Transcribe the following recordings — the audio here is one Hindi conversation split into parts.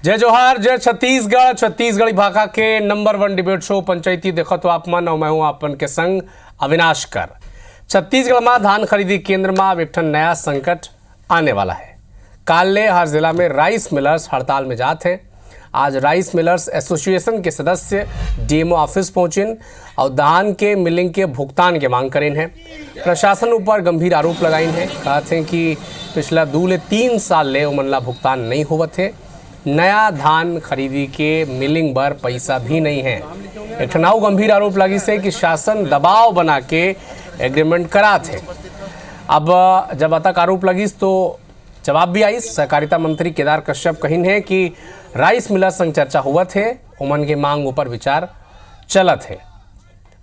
जय जोहार, जय छत्तीसगढ़। छत्तीसगढ़ी भाषा के नंबर 1 डिबेट शो पंचायती देखो तो आप मन और मैं हूं आपन के संग अविनाश कर। छत्तीसगढ़ में धान खरीदी केंद्र में एक नया संकट आने वाला है। काल ले हर जिला में राइस मिलर्स हड़ताल में जाते हैं। आज राइस मिलर्स एसोसिएशन के सदस्य डीएमओ ऑफिस पहुंचिन और धान के मिलिंग के भुगतान के मांग करें हैं। प्रशासन ऊपर गंभीर आरोप लगाइन है। कहते हैं कि पिछला 2 से 3 साल ले उमनला भुगतान नहीं होवत है। नया धान खरीदी के मिलिंग बर पैसा भी नहीं है। एक ठनाव गंभीर आरोप लगी से कि शासन दबाव बना के एग्रीमेंट करा थे। अब जब तक आरोप लगी तो जवाब भी आई। सहकारिता मंत्री केदार कश्यप कहिन है कि राइस मिलर संग चर्चा हुआ थे, उमन के मांग ऊपर विचार चलत है।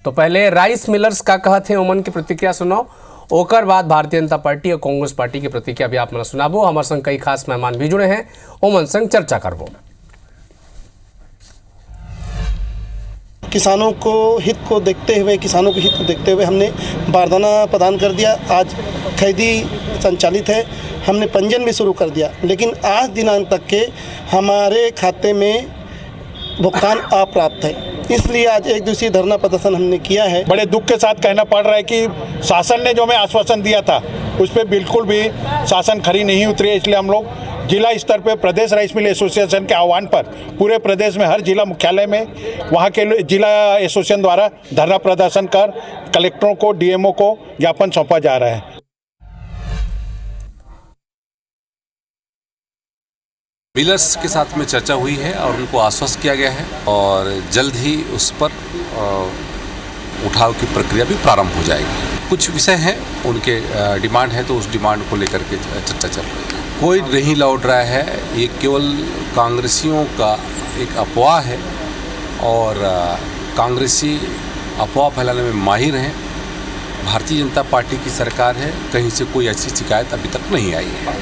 तो पहले राइस मिलर्स का कहत है, उमन की प्रतिक्रिया सुनो। ओकर बाद भारतीय जनता पार्टी और कांग्रेस पार्टी की प्रतिक्रिया भी आप मन सुनाबो। हमारे संग कई खास मेहमान भी जुड़े हैं, उमन संग चर्चा करबो। किसानों के हित को देखते हुए हमने बारदाना प्रदान कर दिया। आज खरीदी संचालित है, हमने पंजीयन भी शुरू कर दिया, लेकिन आज दिनांक तक के हमारे खाते में भुगतान अप्राप्त है। इसलिए आज एक दिवसीय धरना प्रदर्शन हमने किया है। बड़े दुख के साथ कहना पड़ रहा है कि शासन ने जो हमें आश्वासन दिया था उस पर बिल्कुल भी शासन खरी नहीं उतरी है। इसलिए हम लोग जिला स्तर पे प्रदेश राइस मिल एसोसिएशन के आह्वान पर पूरे प्रदेश में हर जिला मुख्यालय में वहाँ के जिला एसोसिएशन द्वारा धरना प्रदर्शन कर कलेक्टरों को, डीएमओ को ज्ञापन सौंपा जा रहा है। मिलर्स के साथ में चर्चा हुई है और उनको आश्वस्त किया गया है और जल्द ही उस पर उठाव की प्रक्रिया भी प्रारंभ हो जाएगी। कुछ विषय हैं, उनके डिमांड है तो उस डिमांड को लेकर के चर्चा चल रही है। कोई नहीं लौट रहा है, ये केवल कांग्रेसियों का एक अफवाह है और कांग्रेसी अफवाह फैलाने में माहिर हैं। भारतीय जनता पार्टी की सरकार है, कहीं से कोई ऐसी शिकायत अभी तक नहीं आई है।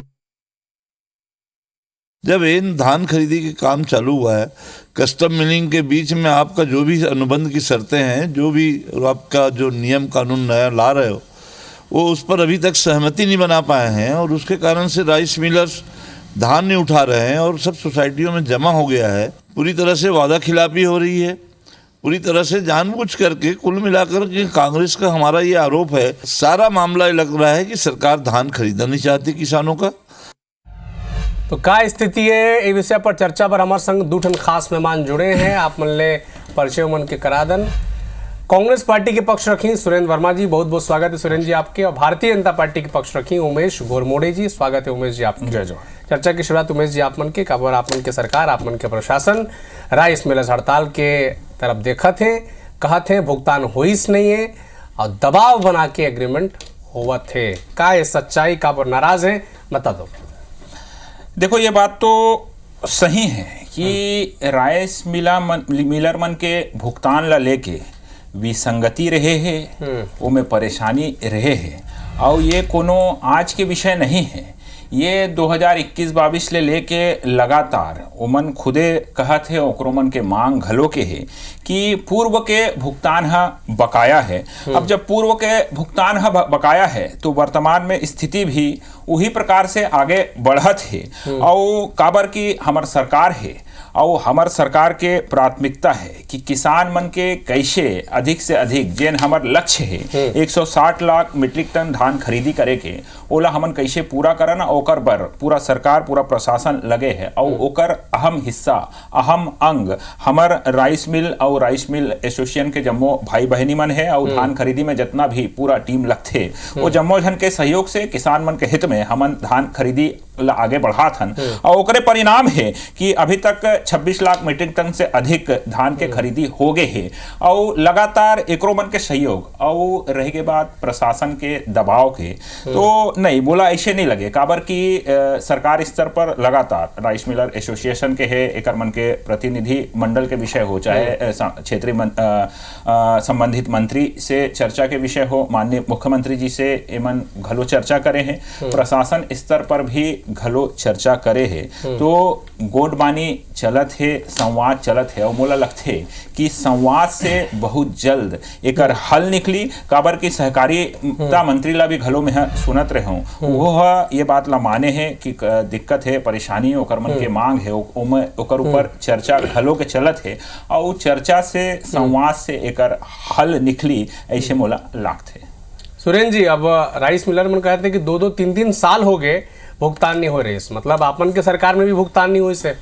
जब इन धान खरीदी के काम चालू हुआ है, कस्टम मिलिंग के बीच में आपका जो भी अनुबंध की शर्तें हैं, जो भी आपका जो नियम कानून नया ला रहे हो, वो उस पर अभी तक सहमति नहीं बना पाए हैं और उसके कारण से राइस मिलर्स धान नहीं उठा रहे हैं और सब सोसाइटियों में जमा हो गया है। पूरी तरह से वादा खिलाफी हो रही है, पूरी तरह से जानबूझ करके। कुल मिलाकर के कांग्रेस का हमारा ये आरोप है, सारा मामला लग रहा है कि सरकार धान खरीदना नहीं चाहती किसानों का। तो क्या स्थिति है, इस विषय पर चर्चा पर हमारे संग 2 ठन खास मेहमान जुड़े हैं। आप मन ले परिचय मन के करादन। कांग्रेस पार्टी के पक्ष रखी सुरेंद्र वर्मा जी, बहुत बहुत स्वागत है सुरेंद्र जी आपके। और भारतीय जनता पार्टी के पक्ष रखी उमेश घोरमोड़े जी, स्वागत है उमेश जी आप। जय जोहार। चर्चा की शुरुआत उमेश जी आप मन के खबर, आप मन के सरकार, आप मन के प्रशासन राइस मिलर्स हड़ताल के तरफ देखा थे, कहा थे भुगतान होइस नहीं है और दबाव बना के एग्रीमेंट हुआ थे। का ये सच्चाई, का पर नाराज है, बता दो। देखो, ये बात तो सही है कि राइस मिलर मन के भुगतान ला लेके विसंगति रहे है, वो में परेशानी रहे है और ये कोनो आज के विषय नहीं है। ये 2021-22 ले लेके लगातार ओमन खुदे कहत है, ओकरो मन के मांग घलो के है कि पूर्व के भुगतान हा बकाया है। अब जब पूर्व के भुगतान हा बकाया है तो वर्तमान में स्थिति भी उही प्रकार से आगे बढ़त है और काबर की हमार सरकार है और हमार सरकार के प्राथमिकता है कि किसान मन के कैसे अधिक से अधिक जेन हमार लक्ष्य है 160 लाख मीट्रिक टन धान खरीदी करे के, ओला हमन कैसे पूरा करना, ओकर बर पूरा सरकार, पूरा प्रशासन लगे है और ओकर अहम हिस्सा, अहम अंग हमार राइस मिल और राइस मिल एसोसिएशन के जम्मो भाई बहनी मन है और धान खरीदी में जितना भी पूरा टीम लगते वो जम्मो जन के सहयोग से किसान मन के हित में हमन धान खरीदी आगे बढ़ात हन और ओकरे परिणाम है कि अभी तक 26 लाख मीट्रिक टन से अधिक धान के खरीदी हो गए है और लगातार एकरो मन के सहयोग और रह के बाद प्रशासन के दबाव के तो नहीं बोला ऐसे नहीं लगे। काबर की सरकार स्तर पर लगातार राइस मिलर एसोसिएशन के है, एकर मन के प्रतिनिधि मंडल के विषय हो, चाहे क्षेत्रीय संबंधित मंत्री से चर्चा के विषय हो, माननीय मुख्यमंत्री जी से एमन घलो चर्चा करे हैं। प्रशासन स्तर पर भी घलो चर्चा करे है तो गोडबानी चलत है, संवाद चलत है और मोला लगथे कि संवाद से बहुत जल्द एकर हल निकली। काबर की सहकारिता मंत्री ला भी घलो में सुनत रहे हूँ वो ये बात ला माने है कि दिक्कत है, परेशानी ओकर मन के मांग है, ओकर ऊपर चर्चा घलो के चलत है और चर्चा से संवाद से एकर हल निकली ऐसे मोला लागथे। सुरेंद्र जी, अब राइस मिलर मन कहते हैं कि 2-2, 3-3 साल हो गए भुगतान नहीं हो रहे, मतलब आपन के सरकार में भी भुगतान नहीं हुई से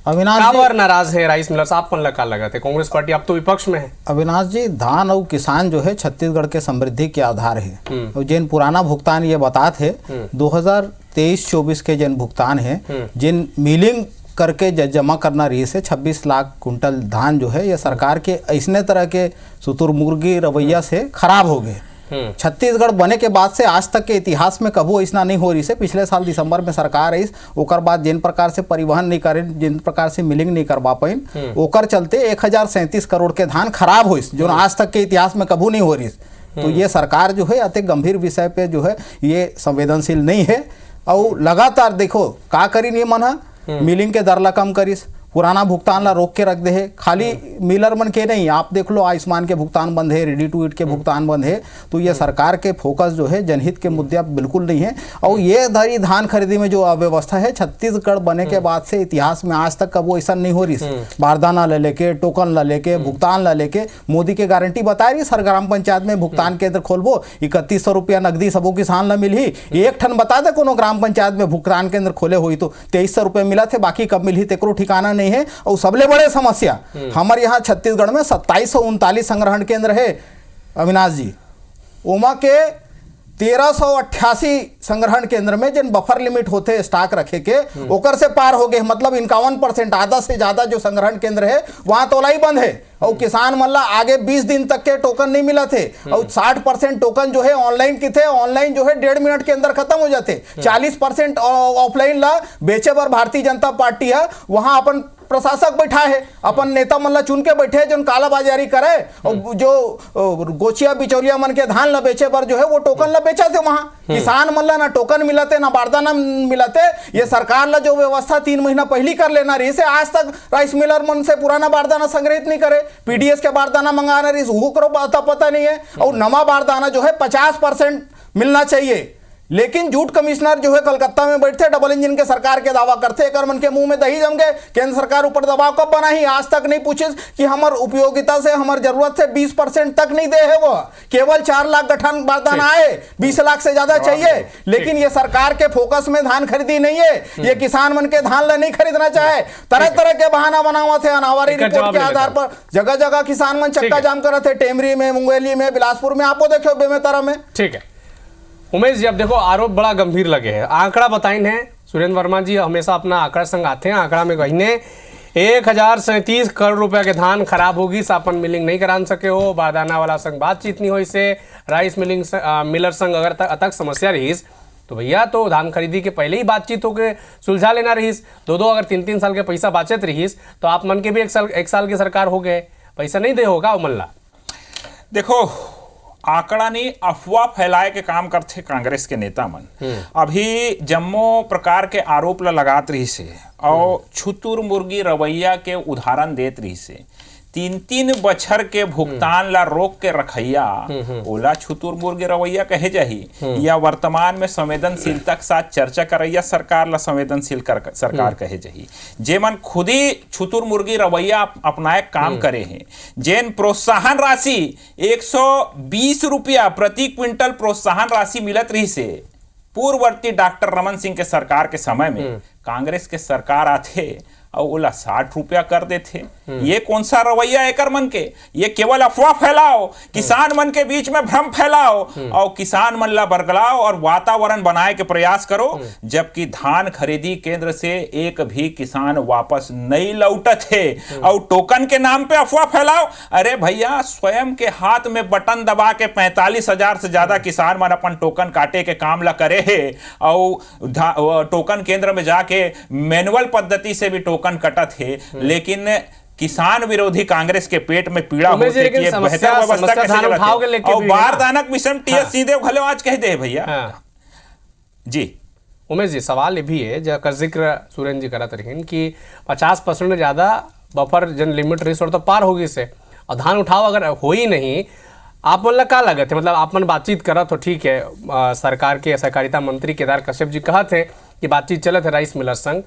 अविनाश काबर नाराज है राइस मिलर्स? आप मन लगा लगा थे कांग्रेस पार्टी, आप तो विपक्ष में है। अविनाश जी, धान और किसान जो है छत्तीसगढ़ के समृद्धि के आधार है और जिन पुराना भुगतान ये बताते है 2023-24 के जिन भुगतान है, जिन मिलिंग करके जमा करना रही से 26 लाख कुंटल धान जो है ये सरकार के ऐसने तरह के शुतुरमुर्गी रवैया से खराब हो गए। छत्तीसगढ़ बने के बाद से आज तक के इतिहास में कबो ऐसा नहीं हो रही से। पिछले साल दिसंबर में सरकार आई, ओकर बाद जिन प्रकार से परिवहन नहीं करे, जिन प्रकार से मिलिंग नहीं करवा पाइन, ओकर चलते 1037 करोड़ के धान खराब हुई जो आज तक के इतिहास में कबू नहीं हो रही। तो ये सरकार जो है अति गंभीर विषय पे जो है ये संवेदनशील नहीं है और लगातार देखो का करी नहीं मन मिलिंग के दर ला कम करिस, पुराना भुगतान ला रोक के रख दे है। खाली मिलर मन के नहीं, आप देख लो आयुष्मान के भुगतान बंद है, रेडी टू ईट के भुगतान बंद है। तो ये सरकार के फोकस जो है जनहित के मुद्दे बिल्कुल नहीं है। और ये धरी धान खरीदी में जो अव्यवस्था है छत्तीसगढ़ बने के बाद से इतिहास में आज तक कब वो ऐसा नहीं हो रही। बारदाना ला लेके, टोकन ला लेके, भुगतान ला लेके मोदी के गारंटी बता रही हर ग्राम पंचायत में भुगतान केंद्र खोलबो, 3100 रुपया नकदी सबो किसान ला मिलही। एक ठन बता दे कोनो ग्राम पंचायत में भुगतान केंद्र खोले हुई तो 2300 रुपये मिला थे, बाकी कब मिली तेकरो ठिकाना नहीं है। और सबले बड़े समस्या हमारे यहाँ छत्तीसगढ़ में 2739 संग्रहण केंद्र है अविनाश जी, ओमा के 1388 संग्रहण केंद्र में जिन बफर लिमिट होते स्टॉक रखे के ओकर से पार हो गए, मतलब 51% आधा से ज्यादा जो संग्रहण केंद्र है वहां तोलाई बंद है। और किसान मल्ला आगे 20 दिन तक के टोकन नहीं मिला थे और 60% टोकन जो है ऑनलाइन की थे, ऑनलाइन जो है 1.5 मिनट के अंदर खत्म हो जाते। 40% ऑफलाइन ला बेचे बर भारतीय जनता पार्टी है, वहां अपन प्रशासक बैठा है, अपन नेता मन ला चुन के बैठे जो कालाबाजारी करे और जो गोचिया बिचौलिया मन के धान ला बेचे बर जो है वो टोकन ला बेचा थे। वहां किसान मन ला ना टोकन मिलते ना बारदाना मिलते। ये सरकार ला जो व्यवस्था 3 महीना पहले कर लेना रही से आज तक राइस मिलर मन से पुराना बारदाना संग्रहित नहीं करे, पीडीएस के बारदाना मंगाना रही वो करो पता नहीं है। और नवा बारदाना जो है 50% मिलना चाहिए, लेकिन जूट कमिश्नर जो है कलकत्ता में बैठते डबल इंजन के सरकार के दावा करते, एक मन के मुंह में दही जम गए। केंद्र सरकार ऊपर दबाव कब बना ही आज तक नहीं पूछे कि हमार उपयोगिता से हमार जरूरत से 20% तक नहीं दे है, वो केवल 4 लाख गठन बारदाना आए, 20 लाख से ज्यादा चाहिए। लेकिन ये सरकार के फोकस में धान खरीदी नहीं है, ये किसान मन के धान ला नहीं खरीदना चाहे, तरह तरह के बहाना बनावा थे। अनावारी रिपोर्ट के आधार पर जगह जगह किसान मन चक्का जाम कर रहे थे, टेमरी में, मुंगेली में, बिलासपुर में, आपको देखो बेमेतरा में। ठीक है उमेश जी, अब देखो आरोप बड़ा गंभीर लगे हैं, आंकड़ा बताइन है। सुरेंद्र वर्मा जी हमेशा अपना आंकड़ा संग आते हैं, आंकड़ा में कहीने 1037 करोड़ रुपया के धान खराब होगी, सापन मिलिंग नहीं करा सके हो, बारदाना वाला संग बातचीत नहीं हो, इसे राइस मिलर संग अगर तक समस्या रही तो भैया तो धान खरीदी के पहले ही बातचीत होकर सुलझा लेना रहीस। 2-2 अगर 3-3 साल के पैसा बाचत रहीस तो आप मन के भी एक साल की सरकार हो गए, पैसा नहीं दे होगा मल्ला। देखो आंकड़ा नहीं, अफवाह फैलाए के काम करते कांग्रेस के नेता मन। अभी जम्मो प्रकार के आरोप लगात रही से और छुतुर मुर्गी रवैया के उदाहरण देत रही से। 3-3 बछर के भुगतान ला रोक के रखैया ओला छुतुर मुर्गी रवैया कहे जाही या वर्तमान में संवेदनशीलता के साथ चर्चा करैया सरकार ला संवेदनशील सरकार कहे जाही। जे मन खुद ही छुतुर मुर्गी रवैया अपनाए काम करे हैं, जेन प्रोत्साहन राशि 120 रुपया प्रति क्विंटल प्रोत्साहन राशि मिलत रही से पूर्ववर्ती डॉक्टर रमन सिंह के सरकार के समय में कांग्रेस के सरकार आथे और ओला 60 रुपया कर देते। ये कौन सा रवैया एकर मन के? ये केवल अफवाह फैलाओ, किसान मन के बीच में भ्रम फैलाओ और किसान मन ला बरगलाओ और वातावरण बनाए के प्रयास करो, जबकि धान खरीदी केंद्र से एक भी किसान वापस नहीं लौटत है और टोकन के नाम पे अफवाह फैलाओ। अरे भैया स्वयं के हाथ में बटन दबा के 45,000 से ज्यादा किसान मन अपन टोकन काटे के काम ला करे है और टोकन केंद्र में जाके मैनुअल पद्धति से भी टोकन कटत है। लेकिन किसान विरोधी कांग्रेस के पेट में पीड़ा होती है कि बेहतर व्यवस्था कैसे चलती है और बारदानक मिशन टीएस सीधे भले आज कह दे भैया जी उमेश जी सवाल ये भी है जकर जिक्र सुरेंद्र जी करत रहीन कि 50% ज़्यादा बफर जन लिमिट रही और तो पार होगी से और धान उठाव अगर हो ही नहीं आप मन का लागत है मतलब आप मन बातचीत करत हो ठीक है सरकार के सहकारिता मंत्री केदार कश्यप जी कहत है कि बातचीत चलत है राइस मिलर संग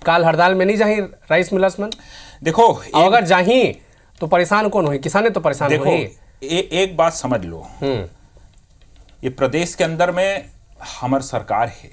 काल हड़ताल में नहीं जाही राइस मिलर्स मन देखो अगर जाही तो परेशान कौन हुई किसाने तो परेशान देखो हुई एक बात समझ लो, ये प्रदेश के अंदर में हमार सरकार है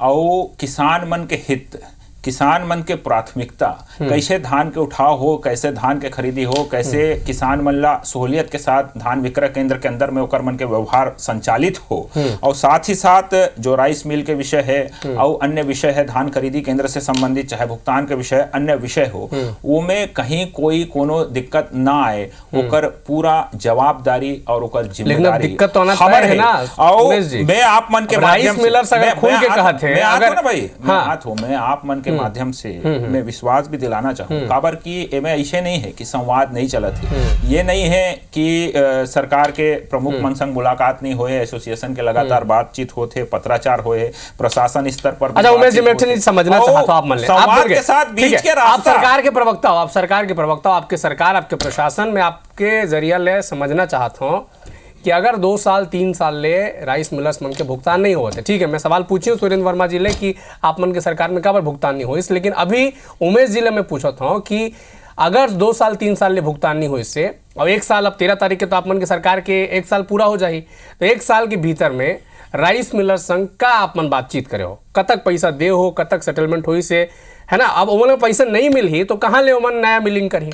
और किसान मन के हित किसान मन के प्राथमिकता कैसे धान के उठाव हो, कैसे धान के खरीदी हो, कैसे किसान मन ला सहूलियत के साथ धान विक्रय केंद्र के अंदर में ओकर मन के व्यवहार संचालित हो और साथ ही साथ जो राइस मिल के विषय है और अन्य विषय है धान खरीदी केंद्र से संबंधित चाहे भुगतान के विषय अन्य विषय हो वो में कहीं कोई कोनो दिक्कत ना आए ओकर पूरा जवाबदारी और ओकर जिम्मेदारी दिक्कत तो हमर है ना। और मैं आप मन के राइस मिलर से अगर खुल के कहत है अगर भाई मैं आप मन के माध्यम से मैं विश्वास भी दिलाना चाहूँ काबर कि एमे ऐसे नहीं है कि संवाद नहीं चलत है, ये नहीं है कि सरकार के प्रमुख मन संग मुलाकात नहीं होए, एसोसिएशन के लगातार बातचीत होते, पत्राचार होए, प्रशासन स्तर पर। अच्छा उमेश जी मैं समझना चाहता हूँ आप मान लें संवाद के साथ बीच के रास्ता। आप सरकार के प्रवक्ता हो, आप सरकार के प्रवक्ता हो, आपके सरकार आपके प्रशासन में आपके जरिया ले समझना चाहता हूँ कि अगर 2 साल 3 साल ले राइस मिलर्स मन के भुगतान नहीं होते, ठीक है मैं सवाल पूछी हूँ सुरेंद्र वर्मा जी ले कि आप मन के सरकार में कब भुगतान नहीं हो इस, लेकिन अभी उमेश जी ले मैं पूछता हूँ कि अगर 2 साल 3 साल ले भुगतान नहीं हो इससे और 1 साल अब 13 तारीख के तो आप मन के सरकार के 1 साल पूरा हो जाए तो 1 साल के भीतर में राइस मिलर संघ का आप मन बातचीत करे हो, कतक पैसा दे हो, कतक सेटलमेंट हो से है ना। अब उमन पैसा नहीं मिल ही तो कहाँ ले उमन नया मिलिंग करी।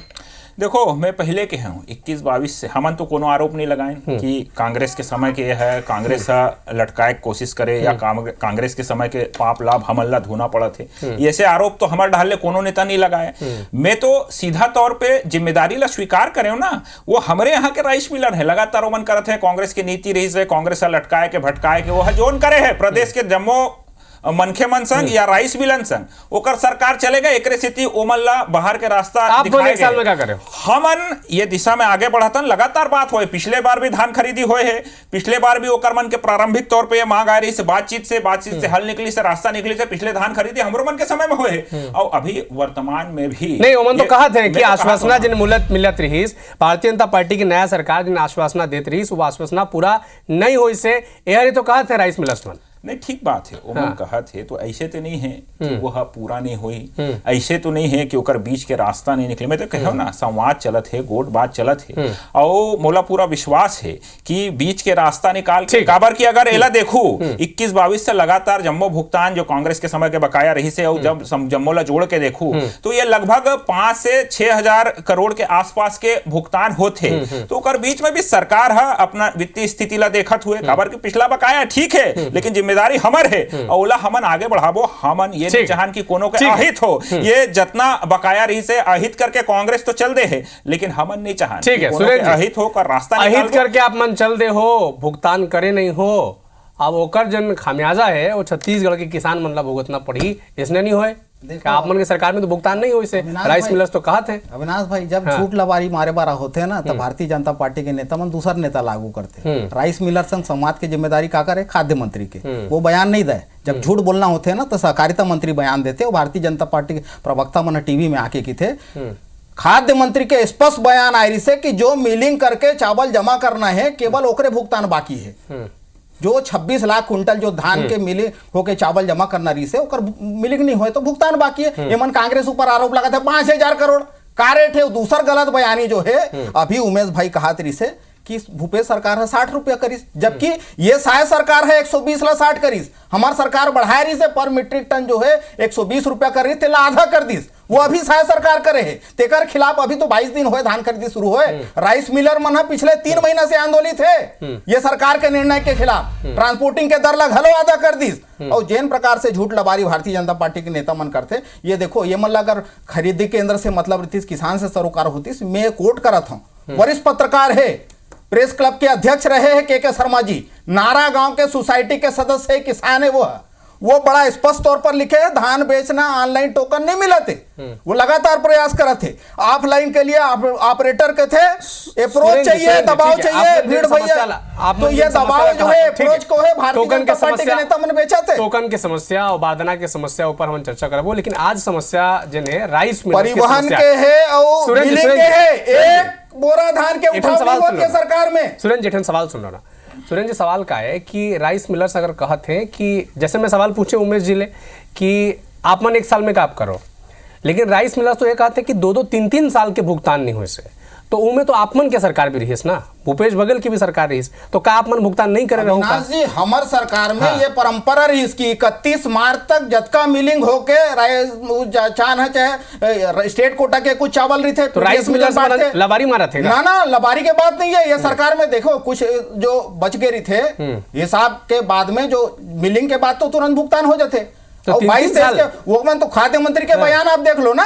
देखो मैं पहले के हूँ 21-22 से हमन तो कोनो आरोप नहीं लगाए कि कांग्रेस के समय के है कांग्रेस लटकाए कोशिश करे या कांग्रेस के समय के पाप लाभ हमन ला धोना पड़ा थे, ऐसे आरोप तो हमारे ढाले कोनो नेता नहीं लगाए। मैं तो सीधा तौर पे जिम्मेदारी ला स्वीकार करे ना, वो हमारे यहाँ के राइस मिलर है, लगातार ओमन करत है, कांग्रेस की नीति रही है कांग्रेस लटकाए के भटकाए के, वो है जोन करे है प्रदेश के जम्मो मनखे मन संग या राइस मिलन संग ओकर सरकार चलेगा एक स्थिति ओमन ला बाहर के रास्ता आप 1 साल में क्या करे हमन ये दिशा में आगे बढ़तन, लगातार बात होए, पिछले बार भी धान खरीदी होए है, पिछले बार भी ओकर मन के प्रारंभिक तौर पे ये मांग आ रही से बातचीत से हल निकली से रास्ता निकली से पिछले धान खरीदी हमरो मन के समय में होए और अभी वर्तमान में भी नहीं ओमन तो कहत है कि आश्वासना जिन मिलत रही भारतीय जनता पार्टी की नया सरकार जिन आश्वासना देत रही वो आश्वासना पूरा नहीं हो से यही तो कहत है राइस मिलर्स मन। नहीं ठीक बात है ओमन कहत है तो ऐसे तो नहीं है कि वो पूरा नहीं हुई, ऐसे तो नहीं है कि ओकर बीच के रास्ता नहीं निकले। मैं तो कहो ना संवाद चलत है, गोट बात चलत है और मोला पूरा विश्वास है कि बीच के रास्ता निकाल के काबर की अगर एला देखू 21-22 से लगातार जम्मो भुगतान जो कांग्रेस के समय के बकाया रही से और जब जम्मो ला जोड़ के देखू तो ये लगभग 5 से 6 हजार करोड़ के आसपास के भुगतान होते, तो ओकर बीच में भी सरकार है अपना वित्तीय स्थिति ला देखत हुए काबर की पिछला बकाया ठीक है लेकिन जिम्मेदारी हमर है और ओला हमन आगे बढ़ाबो। हमन ये नहीं चाहन कि कोनो के अहित हो, ये जितना बकाया रही से अहित करके कांग्रेस तो चल दे है लेकिन हमन नहीं चाहन ठीक है सुरेश अहित हो कर रास्ता अहित करके आप मन चल दे हो, भुगतान करे नहीं हो, अब ओकर जन खामियाजा है वो छत्तीसगढ़ के किसान मन ला भुगतना पड़ी, इसने नहीं होए आप मन के सरकार में तो भुगतान नहीं हो इसे राइस मिलर्स तो कहते हैं। अविनाश भाई जब झूठ लबारी मारे बारा होते हैं ना तो भारतीय जनता पार्टी के नेता मन दूसर नेता लागू करते हैं। राइस मिलर संघ समाज की जिम्मेदारी का करे खाद्य मंत्री के, वो बयान नहीं दे, जब झूठ बोलना होते है ना तो सहकारिता मंत्री बयान देते और भारतीय जनता पार्टी के प्रवक्ता मन टीवी में आके की थे खाद्य मंत्री के स्पष्ट बयान आ रही से कि जो मिलिंग करके चावल जमा करना है केवल ओकरे भुगतान बाकी है, जो 26 लाख कुंटल जो धान के मिले होके चावल जमा करना रही से ओकर मिलिंग नहीं होए तो भुगतान बाकी है। एमन कांग्रेस ऊपर आरोप लगा था 5000 करोड़ का रेट है, दूसर गलत बयानी जो है अभी उमेश भाई कहा तरी से कि भूपेश सरकार है 60 रुपया करीस, जबकि ये शायद सरकार है 120 ला 60 करीस, हमार सरकार बढ़ाए रही से पर मीट्रिक टन जो है 120 रुपया कर रही थे आधा कर दीस, वो अभी शायद सरकार करे है तेकर खिलाफ अभी तो 22 दिन हुए धान खरीदी शुरू हुए। राइस मिलर मन पिछले 3 महीना से आंदोलित है ये सरकार के निर्णय के खिलाफ, ट्रांसपोर्टिंग के दर ला घलो आधा कर दीस और जिन प्रकार से झूठ लबारी भारतीय जनता पार्टी के नेता मन करते ये देखो ये मन अगर खरीदी केंद्र से मतलब रहती किसान से सरोकार होती, मैं कोट करत हूँ, वरिष्ठ पत्रकार है, प्रेस क्लब के अध्यक्ष रहे हैं के शर्मा जी, नारा गांव के सोसाइटी के सदस्य है, किसान है, वो है वो बड़ा स्पष्ट तौर पर लिखे है, धान बेचना ऑनलाइन टोकन नहीं मिला थे। वो लगातार प्रयास कर रहे थे, ऑफलाइन के लिए ऑपरेटर के थे, अप्रोच चाहिए, दबाव चाहिए, भीड़ भैया। तो ये दबाव जो है अप्रोच को है भारतीय जनता पार्टी के नेता मन बेचा थे। टोकन की समस्या और बारदाना की समस्या ऊपर हम चर्चा करबो, लेकिन आज समस्या जिन्हें राइस मिल परिवहन के है और मिलिंग के है। एक बोरा धान के उठाव के सरकार में। सुरेंद्र जेठन सवाल सुन रहा ना। सुरेंद्र जी, सवाल का है कि राइस मिलर्स अगर कहते हैं कि जैसे मैं सवाल पूछे उमेश जी ले कि आप मन 1 साल में काम करो, लेकिन राइस मिलर्स तो ये कहते हैं कि 2-2, 3-3 साल के भुगतान नहीं हुए से, तो उनमें तो आपमन के सरकार भी रही ना, भूपेश बघेल की भी सरकार रही, तो का आपमन भुगतान नहीं करे रहो का? जी हमार सरकार में ये परंपरा रही इसकी 31 मार्च तक जतका मिलिंग होके चान है चाहे स्टेट कोटा के कुछ चावल रही थे तो राइस मिलर्स लबारी मारा थे ना लबारी के बात नहीं है। ये सरकार में देखो कुछ जो बच गए रही थे हिसाब के बाद में जो मिलिंग के बाद तो तुरंत भुगतान हो जाते। तो 22 के वो मन तो खाद्य मंत्री के बयान आप देख लो ना।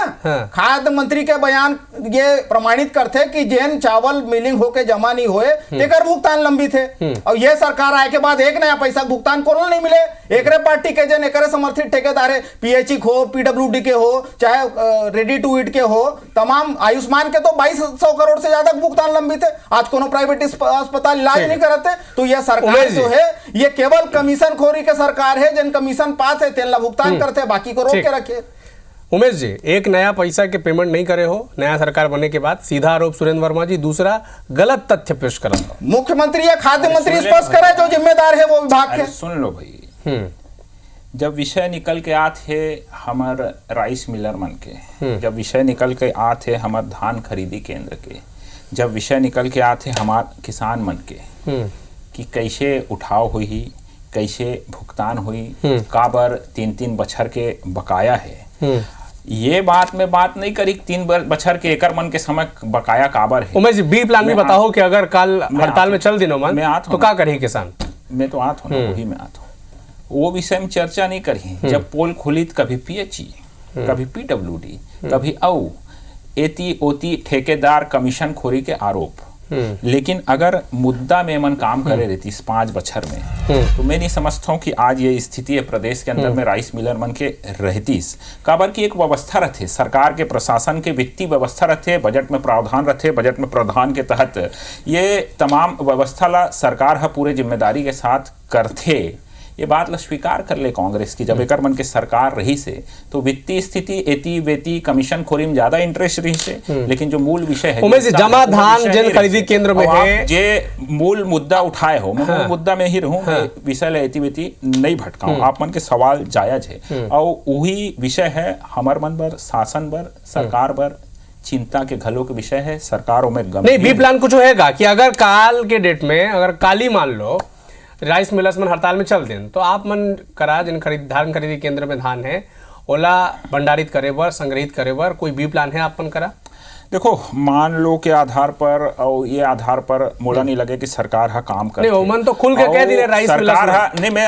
खाद्य मंत्री के बयान ये प्रमाणित करते कि जैन चावल मिलिंग होके जमा नहीं हुए तेकर भुगतान लंबी थे। और ये सरकार आए के बाद एक नया पैसा भुगतान को नहीं मिले। एकरे पार्टी के जन एकरे समर्थित ठेकेदार है, पीएचई हो, पीडब्ल्यूडी के हो, चाहे रेडी टू ईट के हो, तमाम आयुष्मान के तो 2200 करोड़ से ज्यादा भुगतान लंबी थे। आज कोनो प्राइवेट अस्पताल इलाज नहीं करते। तो यह सरकार जो है ये केवल कमीशन खोरी के सरकार है, जिन कमीशन पास है तेल भुगतान करते, बाकी को रोक के रखे। उमेश जी, एक नया पैसा के पेमेंट नहीं करे हो नया सरकार बनने के बाद, सीधा आरोप सुरेंद्र वर्मा जी, दूसरा गलत तथ्य पेश कर रहा। मुख्यमंत्री या खाद्य मंत्री स्पष्ट करे जो जिम्मेदार है वो विभाग के। सुन लो भाई, जब विषय निकल के आते हमार राइस मिलर मन के, जब विषय निकल के आते हमार धान खरीदी केंद्र के, जब विषय निकल के आते हमार किसान मन के कि कैसे उठाव हुई, कैसे भुगतान हुई, काबर 3-3 बछर के बकाया है, ये बात में बात नहीं करी 3 बछर के एकर मन के समय बकाया काबर है। उमेश जी, बी प्लान भी बताओ कि अगर कल हड़ताल में चल दिनो मन तो क्या करी किसान? मैं तो आत हूँ ना, वही में आत हूँ। वो विषय में चर्चा नहीं करी। जब पोल खुली कभी पीएचई, कभी पीडब्ल्यूडी, कभी एती ओती ठेकेदार कमीशन खोरी के आरोप। लेकिन अगर मुद्दा में मन काम करे रहती 5 बछर में, तो मैं नहीं समझता हूँ कि आज ये स्थिति है प्रदेश के अंदर में राइस मिलर मन के रहती। काबर की एक व्यवस्था रहते, सरकार के प्रशासन के वित्तीय व्यवस्था रहते, बजट में प्रावधान रहते, बजट में प्रावधान के तहत ये तमाम व्यवस्था ला सरकार है पूरे जिम्मेदारी के साथ करते। ये बात ला स्वीकार कर ले कांग्रेस की, जब एकर मन के सरकार रही से तो वित्तीय स्थिति एती वेती कमीशन खोरी में ज्यादा इंटरेस्ट रही से। लेकिन जो मूल विषय है उमेश जी, जमा धान जन खरीदी केंद्र में है, जे मूल मुद्दा उठाए हो, मैं वो मुद्दा में ही रहूं, विषय ला एती वेती नहीं भटकाऊं। आप मन के सवाल जायज है और वही विषय है हमार मन बर, शासन बर, सरकार बर चिंता के घलों के विषय है। सरकारों में नहीं बी प्लान कुछ होएगा कि अगर काल के डेट में अगर काली मान लो राइस मिलर्स मन हड़ताल में चल दें तो आप मन करा जिन धान खरीदी केंद्र में धान है ओला भंडारित करे बर, संग्रहित करे बर कोई बी प्लान है आप मन करा? देखो, मान लो के आधार पर और ये आधार पर मोड़ा नहीं लगे कि सरकार हा काम करे। नहीं, ओमन तो खुल के कह दिले राइस सरकार हा नहीं, मैं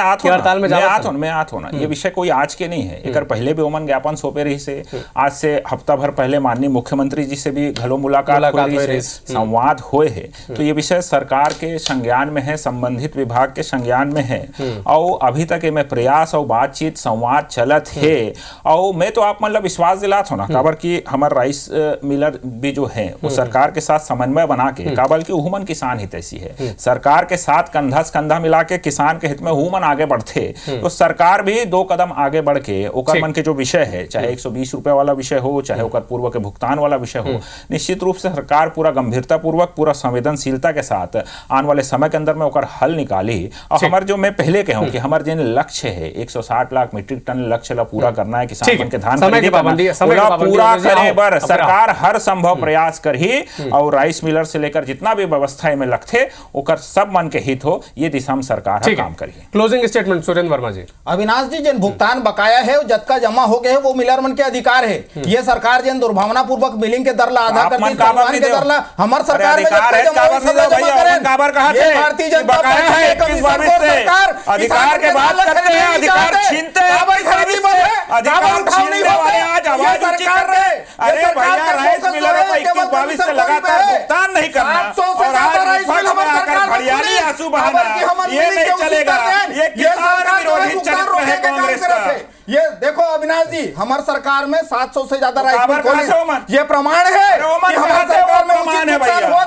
आत होना ये विषय कोई आज के नहीं है। एकर पहले भी ओमन ज्ञापन सौंपे रही से, आज से हफ्ता भर पहले माननीय मुख्यमंत्री जी से भी घलो मुलाकात हो रही, संवाद हुए है। तो ये विषय सरकार के संज्ञान में है, संबंधित विभाग के संज्ञान में है और अभी तक में प्रयास और बातचीत संवाद चलत है। और मैं तो आप मतलब विश्वास दिलात हो ना, काबर की हमार राइस मिलर भी जो है वो सरकार के साथ समन्वय बना के, काबल की हुमन किसान हित ऐसी है, सरकार के साथ कंधा से कंधा मिला के किसान के हित में हुमन आगे बढ़ते, तो सरकार भी 2 कदम आगे बढ़ के ओकर मन के जो विषय है, चाहे 120 रुपए वाला विषय हो, चाहे ओकर पूर्व के भुगतान वाला विषय हो, निश्चित रूप से सरकार पूरा गंभीरता पूर्वक, पूरा संवेदनशीलता के साथ आने वाले समय के अंदर में ओकर हल निकाली। और हमारे जो मैं पहले कहूँ कि हमारे जिन लक्ष्य है 160 लाख मीट्रिक टन लक्ष्य ला पूरा करना है, किसान मन के धान पूरा करे बर सरकार हर संभव प्रयास कर ही और राइस मिलर से लेकर जितना भी व्यवस्था में लगते ओकर सब मन के हित हो, ये दिशा में सरकार काम करिए। क्लोजिंग स्टेटमेंट सुरेंद्र वर्मा जी। अविनाश जी, जिन भुगतान बकाया है जतका जमा हो गए वो मिलर मन के अधिकार है। ये सरकार जिन दुर्भावना पूर्वक मिलिंग के दर ला आधा कर दी, के दर ला हमार सरकार में भारतीय जनता अधिकार के बात करते हैं, अधिकार छीनते हैं, अरे भैया राइस मिलर 21-22 से लगातार भुगतान नहीं करना और आज विपक्ष में आकर हरियाली आंसू बहाना ये नहीं चलेगा। ये किसान विरोधी चरित्र है कांग्रेस का। ये देखो अविनाश जी, हमारी सरकार में 700 से ज्यादा राइस मिल खोले, ये प्रमाण है कि हमारी सरकार में उचित भुगतान हुआ।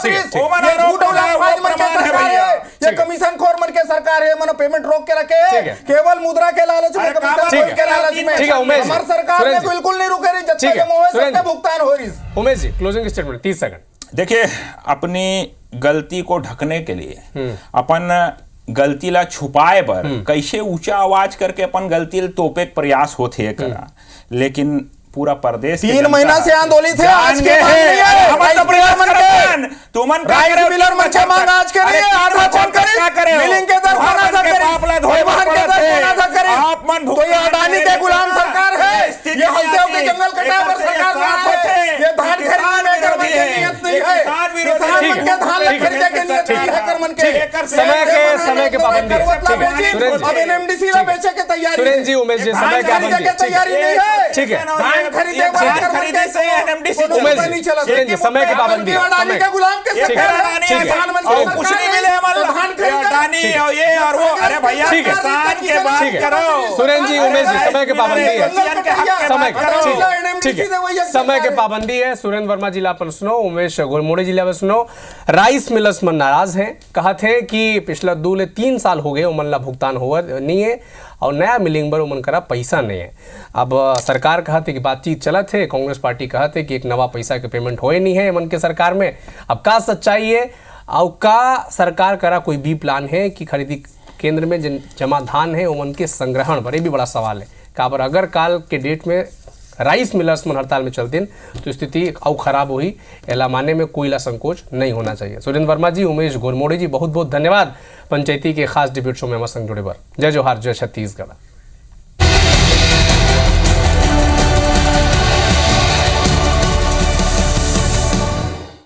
ये झूठ और लालबाज मन के सरकार है, ये कमीशन खोर मन के सरकार है, मनो पेमेंट रोक के रखे है केवल मुद्रा के लालच में, कमीशन खोर के लालच में। हमारी सरकार में बिल्कुल नहीं रुके रही जब तक मोह सत्य भुगतान हो रही। Umesh ji closing statement 30 second. देखिए, अपनी गलती को ढकने के लिए अपन गलती ला छुपाए बर कैसे ऊंचा आवाज करके अपन गलती ला तोपे के प्रयास होते है करा, लेकिन पूरा प्रदेश 3 महीना से आंदोलित है, आज के हम तो प्रयास करन तुमन का राइस मिलर मच्छा मांग आज के लिए आधा छोड़ करे मिलिंग के दर खाना था करे परिवहन के दर खाना था करे। आप मन तो ये अडानी के गुलाम सरकार है, ये हल्दियों के जंगल कटाव पर सरकार है, ये धान खरीदने में करने की नियत नहीं है, किसान मन के धान खरीदने की नियत नहीं है कर मन के समय के पाबंदी। अब एनएमडीसी ला बेचे के तैयारी। सुरेंद्र जी, उमेश जी, समय की पाबंदी तैयारी नहीं है। ठीक है, खरीदे से एनएमडीसी नहीं चला। सुरेंद्र जी, समय की पाबंदी। अडानी के गुलाम के कुछ नहीं मिले अडानी और ये और वो। अरे भैया किसान के बात करो। सुरेंद्र जी, उमेश जी, समय की पाबंदी है। समय ठीक है, समय के पाबंदी है। सुरेंद्र वर्मा जिला पर सुनो, उमेश गोलमोड़ी जिला पर सुनो। राइस मिलर्स मन नाराज हैं, कहते हैं कि पिछला 2 ले 3 साल हो गए उमन ला भुगतान हुआ नहीं है और नया मिलिंग बर उमन करा पैसा नहीं है। अब सरकार कहते कि बातचीत चलत है, कांग्रेस पार्टी कहते कि एक नवा पैसा के पेमेंट होए नहीं है मन के सरकार में। अब का सच्चाई है और का सरकार करा कोई भी प्लान है कि खरीदी केंद्र में जिन जमा धान है उमन के संग्रहण पर, ये भी बड़ा सवाल है। का पर अगर काल के डेट में राइस मिलर्स मन हड़ताल में चलते तो स्थिति और खराब हुई, एला माने में कोई ला संकोच नहीं होना चाहिए। सुरेंद्र वर्मा जी, उमेश गोलमोड़ी जी, बहुत बहुत धन्यवाद पंचायती के खास डिबेट शो में हमारे संग जुड़े बर। जय जोहार, जय छत्तीसगढ़।